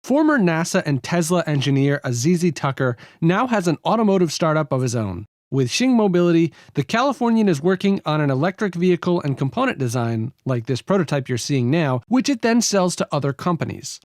Former NASA and Tesla engineer Azizi Tucker now has an automotive startup of his own. With Xing Mobility, the Californian is working on an electric vehicle and component design, like this prototype you're seeing now, which it then sells to other companies.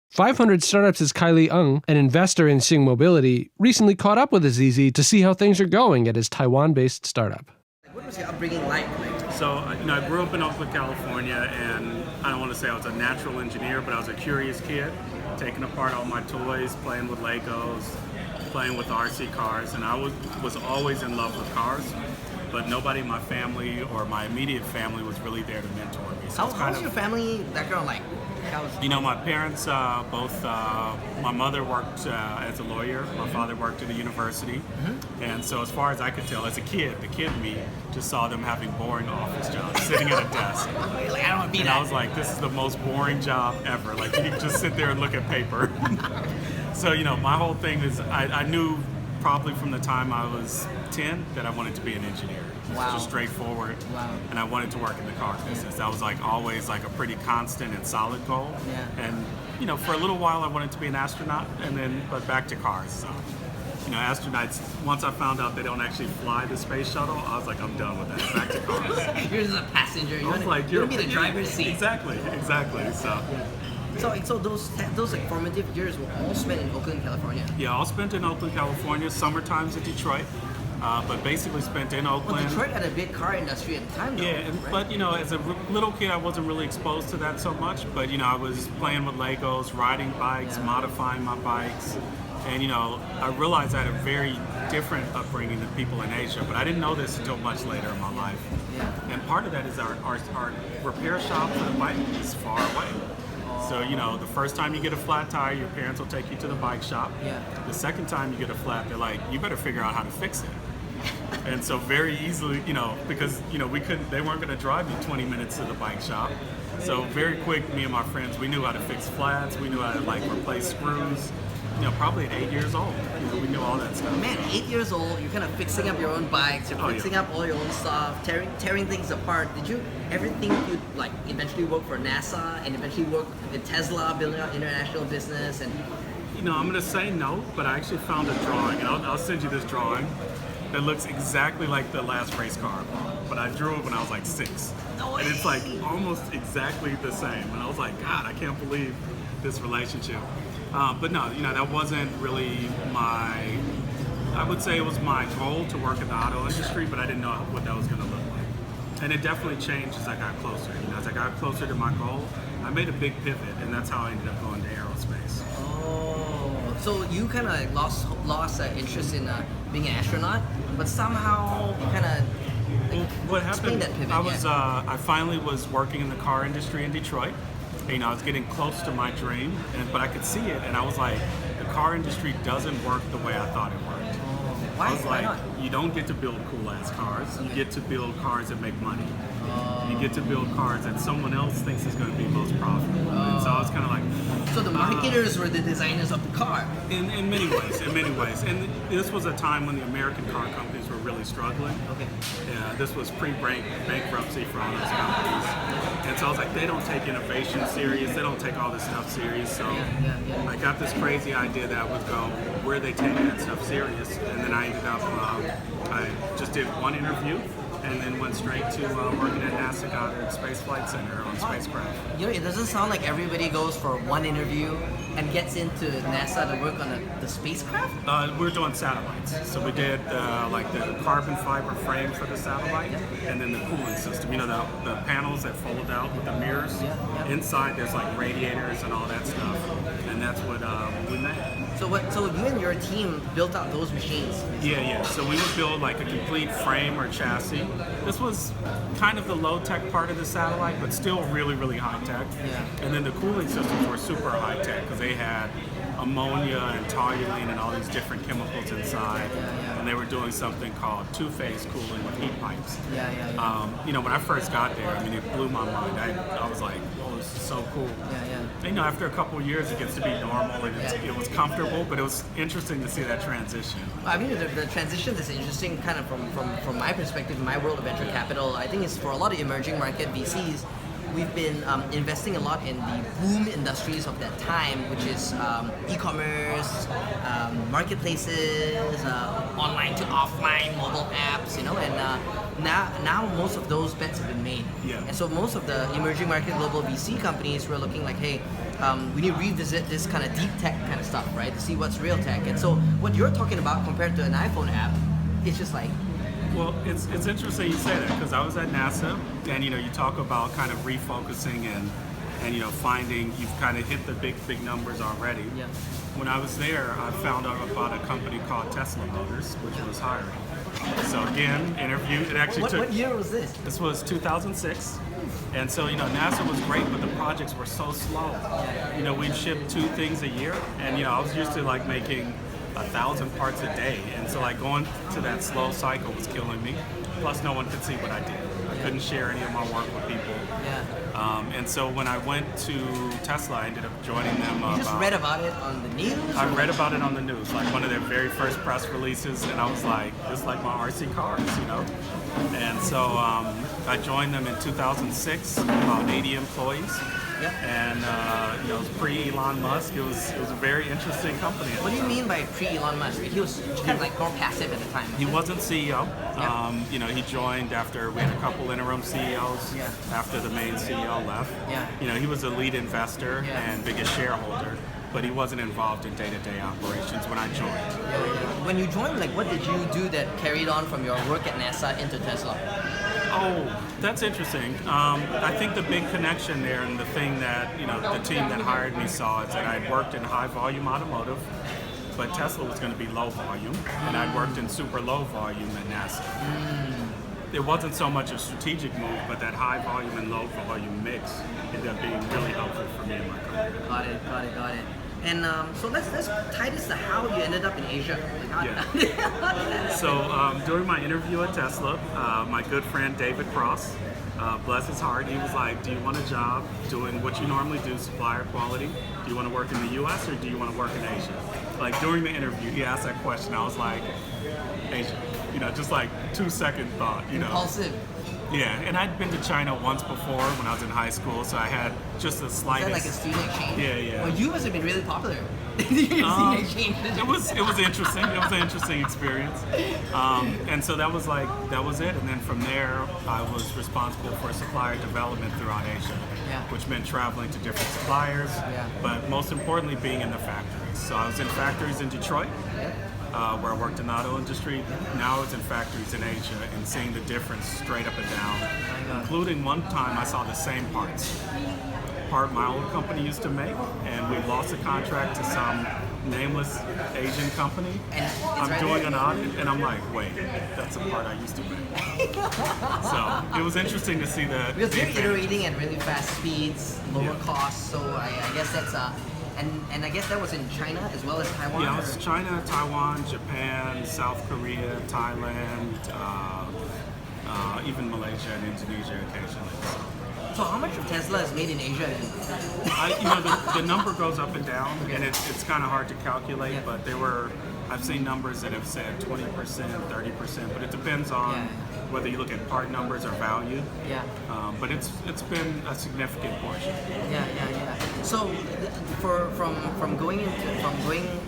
500 Startups' Kylie Ng, an investor in Xing Mobility, recently caught up with Azizi to see how things are going at his Taiwan-based startup. What was your upbringing like? So, I grew up in Oakland, California, and I don't want to say I was a natural engineer, but I was a curious kid, taking apart all my toys, playing with Legos, playing with RC cars, and I was always in love with cars, but nobody in my family or my immediate family was really there to mentor me. So how was your family background like? My parents both, my mother worked as a lawyer, my father worked at a university, and so as far as I could tell, as a kid, the kid me just saw them having boring office jobs, sitting at a desk. Like, I don't want to be and that. I was like, this is the most boring job ever. Like, you can just sit there and look at paper. So, my whole thing is, I knew probably from the time I was 10 that I wanted to be an engineer. Wow. Just straightforward. Wow. And I wanted to work in the car business. That was like always like a pretty constant and solid goal. Yeah. And for a little while I wanted to be an astronaut, but back to cars. So, astronauts, once I found out they don't actually fly the space shuttle, I was like, I'm done with that. Back to cars. You're just a passenger. You want to be the driver's seat. Exactly. So those like formative years were all spent in Oakland, California. Yeah, all spent in Oakland, California. Summer times in Detroit, but basically spent in Oakland. Well, Detroit had a big car industry at the time, though. Yeah, right? but as a little kid, I wasn't really exposed to that so much. But I was playing with Legos, riding bikes, modifying my bikes, and I realized I had a very different upbringing than people in Asia. But I didn't know this until much later in my life. Yeah. And part of that is our repair shop for the bike is far away. So, the first time you get a flat tire, your parents will take you to the bike shop. Yeah. The second time you get a flat, they're like, you better figure out how to fix it. And so very easily, because, they weren't going to drive you 20 minutes to the bike shop. So very quick, me and my friends, we knew how to fix flats. We knew how to replace screws. Probably at 8 years old, we knew all that stuff. Man, 8 years old, you're kind of fixing up your own bikes, you're fixing up all your own stuff, tearing things apart. Did you ever think you'd eventually work for NASA and eventually work with Tesla, building out international business? And I'm going to say no, but I actually found a drawing, and I'll send you this drawing that looks exactly like the last race car I bought. But I drew it when I was like 6. No way. And it's almost exactly the same. And I was like, God, I can't believe this relationship. But no, that wasn't really I would say it was my goal to work in the auto industry, but I didn't know what that was going to look like. And it definitely changed as I got closer. As I got closer to my goal, I made a big pivot, and that's how I ended up going to aerospace. Oh, so you kind of lost interest in being an astronaut, but somehow you kind of what happened? That pivot, I finally was working in the car industry in Detroit. I was getting close to my dream, but I could see it, and I was like, the car industry doesn't work the way I thought it worked. Why? I was Why like, not? you don't get to build cool-ass cars. You get to build cars that make money. You get to build cars that someone else thinks is going to be most profitable. And so I was kind of like... So the marketers were the designers of the car. In many ways. And this was a time when the American car companies were really struggling. Okay. Yeah, this was pre-bankruptcy for all those companies. And so I was like, they don't take innovation serious. They don't take all this stuff serious. So I got this crazy idea that I would go, where they take that stuff serious? And then I ended up, I just did one interview and then went straight to working at NASA Goddard Space Flight Center on spacecraft. It doesn't sound like everybody goes for one interview and gets into NASA to work on the spacecraft? We're doing satellites. So we did the carbon fiber frame for the satellite and then the cooling system. The panels that fold out with the mirrors. Inside there's radiators and all that stuff. And that's what we made. So you and your team built out those machines? Yeah. So we would build a complete frame or chassis. This was kind of the low-tech part of the satellite, but still really, really high-tech. Yeah. And then the cooling systems were super high-tech because they had ammonia and toluene and all these different chemicals inside. And they were doing something called two-phase cooling with heat pipes. When I first got there, it blew my mind. I was like, oh, this is so cool. And, after a couple of years, it gets to be normal and it was comfortable, but it was interesting to see that transition. The transition is interesting kind of from my perspective, my world of venture capital. I think it's for a lot of emerging market VCs, we've been investing a lot in the boom industries of that time, which is e-commerce, marketplaces, online to offline mobile apps, and now most of those bets have been made. Yeah. And so most of the emerging market global VC companies were looking like, hey, we need to revisit this kind of deep tech kind of stuff, right, to see what's real tech. And so what you're talking about compared to an iPhone app, it's just like, well, it's interesting you say that, because I was at NASA, and you talk about kind of refocusing and finding you've kind of hit the big numbers already. Yeah. When I was there, I found out about a company called Tesla Motors, which was hiring. So again, interviewed. It actually took. What year was this? This was 2006. And so, NASA was great, but the projects were so slow. We'd ship 2 things a year, and I was used to like making 1,000 parts a day, and so like going to that slow cycle was killing me. Plus, no one could see what I did. I couldn't share any of my work with people. And so when I went to Tesla, I ended up joining them. You just read about it on the news? I read about it on the news, like one of their very first press releases, and I was like, this is like my RC cars, And so I joined them in 2006, about 80 employees. Yep. And it was pre-Elon Musk. It was a very interesting company. What do you mean by pre-Elon Musk? He was kind of like more passive at the time. He wasn't CEO. Yeah. He joined after we had a couple interim CEOs. Yeah. After the main CEO left. Yeah. He was a lead investor and biggest shareholder, but he wasn't involved in day-to-day operations when I joined. Yeah. When you joined, like, what did you do that carried on from your work at NASA into Tesla? Oh, that's interesting. I think the big connection there, and the thing that the team that hired me saw, is that I'd worked in high volume automotive, but Tesla was going to be low volume, and I'd worked in super low volume at NASA. It wasn't so much a strategic move, but that high volume and low volume mix ended up being really helpful for me in my career. Got it. And so let's tie this to how you ended up in Asia. So during my interview at Tesla, my good friend David Cross, bless his heart, he was like, do you want a job doing what you normally do, supplier quality? Do you want to work in the US or do you want to work in Asia? Like during the interview, he asked that question. I was like, Asia. Just like 2-second thought, Impulsive. Yeah, and I'd been to China once before when I was in high school, so I had just the slightest. Is that like a student exchange? Yeah. Well, you must have been really popular. Student exchange. It was interesting. It was an interesting experience. And so that was it. And then from there, I was responsible for supplier development throughout Asia, which meant traveling to different suppliers, but most importantly, being in the factories. So I was in factories in Detroit. Where I worked in the auto industry. Now I was in factories in Asia and seeing the difference straight up and down, including one time I saw the same part my old company used to make, and we lost a contract to some nameless Asian company. I'm doing an audit, and I'm like, wait, that's a part I used to make. So it was interesting to see the. Because they're iterating at really fast speeds, lower costs. So I guess that's And I guess that was in China as well as Taiwan? Yeah, it was China, Taiwan, Japan, South Korea, Thailand, even Malaysia and Indonesia occasionally. So how much of Tesla is made in Asia then? The number goes up and down, and it's kind of hard to calculate, but I've seen numbers that have said 20%, 30%, but it depends on whether you look at part numbers or value. But it's been a significant portion. So from going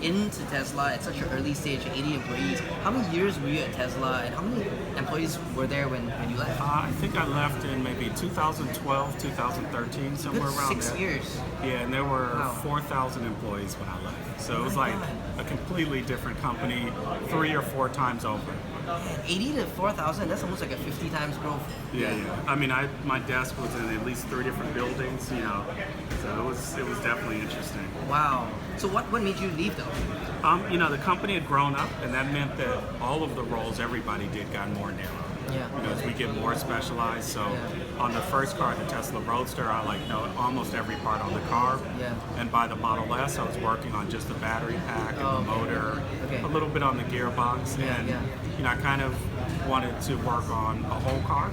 into Tesla at such an early stage, 80 employees, how many years were you at Tesla, and how many employees were there when you left? I think I left in maybe 2012, 2013, somewhere around 6 there. years. Yeah, and there were 4,000 employees when I left. So it was like a completely different company, 3 or 4 times over. 80 to 4,000, that's almost like a 50 times growth. Yeah. I mean, my desk was in at least 3 different buildings, so it was definitely interesting. Wow. So what made you leave though? The company had grown up, and that meant that all of the roles everybody did got more narrow. As we get more specialized. So on the first car, the Tesla Roadster, I know almost every part on the car. And by the Model S, I was working on just the battery pack and the motor, a little bit on the gearbox, and I kind of wanted to work on a whole car.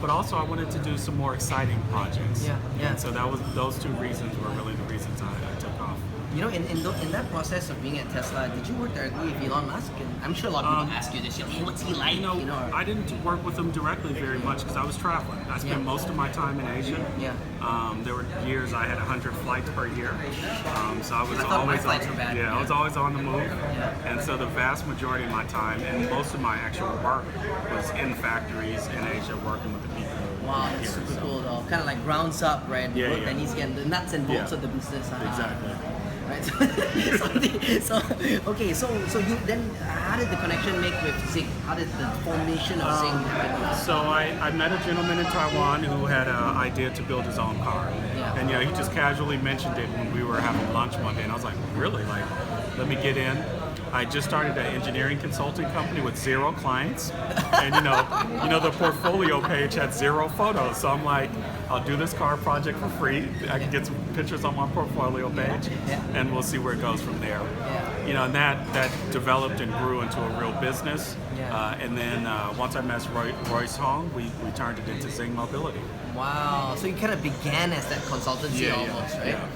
But also I wanted to do some more exciting projects. And so those 2 reasons were really the reasons I took off. in that process of being at Tesla, did you work directly with Elon Musk? And I'm sure a lot of people ask you this. Hey, what's he like? I didn't work with him directly very much because I was traveling. I spent most of my time in Asia. Yeah. There were years I had 100 flights per year. So I was thought always my flights were bad. I was always on the move. Yeah. And so the vast majority of my time and most of my actual work was in factories in Asia working with the people. Wow, that's here, super cool though. Kind of like grounds up, right? The work Yeah. that needs to get the nuts and bolts Yeah. of the business. Exactly. Right. So you then how did the connection make with Xing? How did the formation of Xing happen? So I met a gentleman in Taiwan who had an idea to build his own car. Yeah. And he just casually mentioned it when we were having lunch one day, and I was like, really? Like, let me get in. I just started an engineering consulting company with 0 clients, and the portfolio page had 0 photos. So I'm like, I'll do this car project for free. I can get some pictures on my portfolio page, and we'll see where it goes from there. Yeah. And that developed and grew into a real business. Yeah. And then once I met Royce Hong, we turned it into Xing Mobility. Wow. So you kind of began as that consultancy almost, right? Yeah.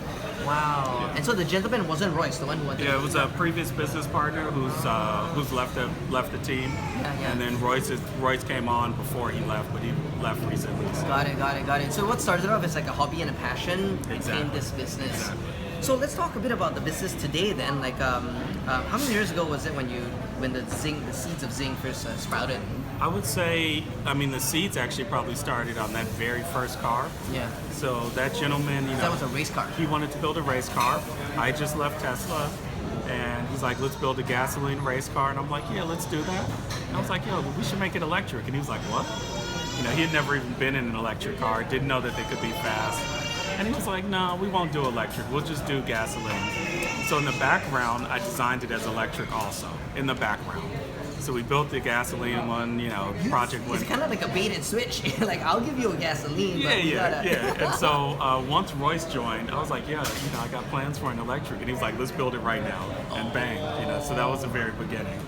Wow. And so the gentleman wasn't Royce, the one who wanted. Yeah, it was a previous business partner who's left the team, and then Royce came on before he left, but he left recently. So. Got it. So what started off as like a hobby and a passion became this business. Exactly. So let's talk a bit about the business today then. Like, how many years ago was it when the seeds of Xing first sprouted? I would say, the seeds actually probably started on that very first car. Yeah. So that gentleman, That was a race car. he wanted to build a race car. I just left Tesla, and he's like, let's build a gasoline race car. And I'm like, yeah, let's do that. And I was like, we should make it electric. And he was like, what? He had never even been in an electric car, didn't know that they could be fast. And he was like, no, we won't do electric. We'll just do gasoline. So in the background, I designed it as electric also, in the background. So we built the gasoline one, project one. It's kind of like a bait and switch. Like, I'll give you a gasoline, but we gotta... Yeah. And so once Royce joined, I was like, I got plans for an electric. And he was like, let's build it right now. And bang, so that was the very beginning.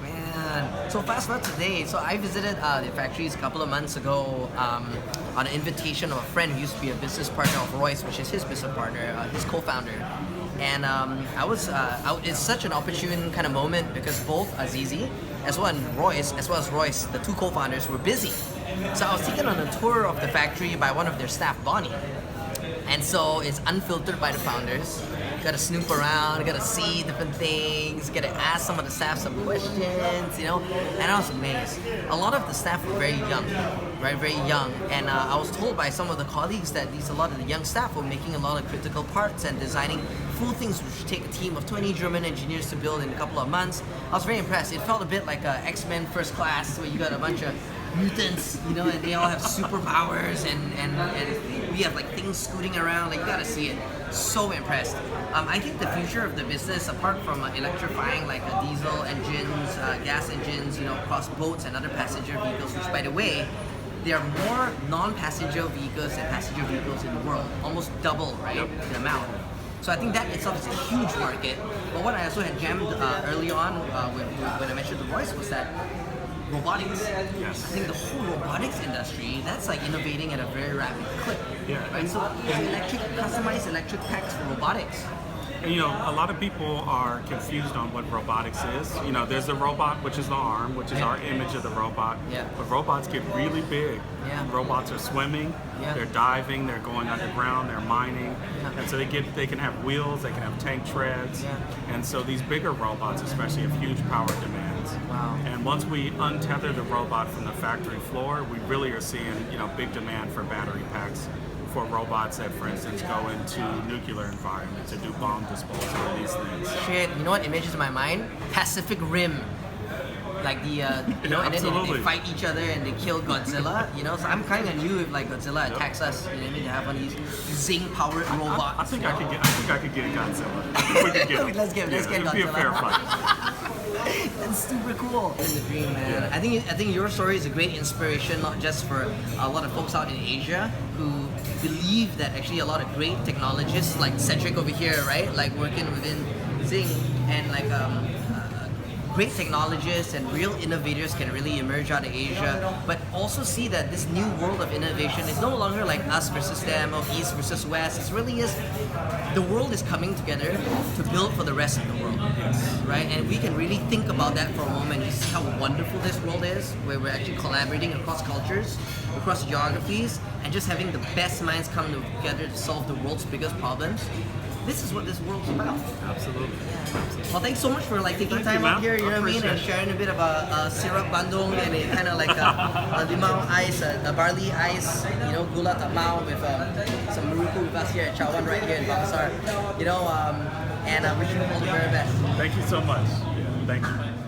Man. So fast forward today. So I visited the factories a couple of months ago on an invitation of a friend who used to be a business partner of Royce, which is his business partner, his co-founder. And it's such an opportune kind of moment because both Azizi as well as Royce, the two co-founders, were busy. So I was taken on a tour of the factory by one of their staff, Bonnie. And so it's unfiltered by the founders. Got to snoop around, got to see different things, got to ask some of the staff some questions, And I was amazed. A lot of the staff were very young, right? Very young. And I was told by some of the colleagues that a lot of the young staff were making a lot of critical parts and designing full things which would take a team of 20 German engineers to build in a couple of months. I was very impressed. It felt a bit like X-Men First Class, where you got a bunch of mutants, and they all have superpowers, and we have like things scooting around. Like, you gotta see it. So impressed. I think the future of the business, apart from electrifying like diesel engines, gas engines, across boats and other passenger vehicles, which by the way, there are more non-passenger vehicles and passenger vehicles in the world, almost double, right, the amount. So I think that itself is a huge market. But what I also had jammed early on when I mentioned the voice was that robotics. Yes. I think the whole robotics industry, that's like innovating at a very rapid clip. Yeah. Right? So customized electric packs for robotics. And, a lot of people are confused on what robotics is. There's the robot, which is the arm, which is our image of the robot. Yeah. But robots get really big. Yeah. Robots are swimming, they're diving, they're going underground, they're mining. Yeah. And so they can have wheels, they can have tank treads. Yeah. And so these bigger robots especially have huge power demands. Wow. And once we untether the robot from the factory floor, we really are seeing, big demand for battery packs for robots that, for instance, go into nuclear environments or do bomb disposal and these things. Shit, you know what images in my mind? Pacific Rim. Like the, and then they fight each other and they kill Godzilla, So I'm kind of new if like Godzilla attacks us, to have one of these Xing-powered robots. I think I could get Godzilla. I think we could get him. Let's get It'd Godzilla. be a fair fight. That's super cool. In the dream, man. I think your story is a great inspiration, not just for a lot of folks out in Asia who believe that actually a lot of great technologists like Cedric over here, right? Like working within Xing and like great technologists and real innovators can really emerge out of Asia, but also see that this new world of innovation is no longer like us versus them or East versus West. It really is, the world is coming together to build for the rest of the world, right? And we can really think about that for a moment and see how wonderful this world is, where we're actually collaborating across cultures, across geographies, and just having the best minds come together to solve the world's biggest problems. This is what this world's about. Absolutely. Well, thanks so much for like taking Thank time you, out ma'am. here, you know what I mean, Appreciate and it. sharing a bit of a syrup bandung and a kind of like a limau ice, a barley ice, you know, gula tamau with some muruku with us here at Chawan right here in Bangsar, you know, and I wish you all the very best. Thank you so much. Yeah, thank you.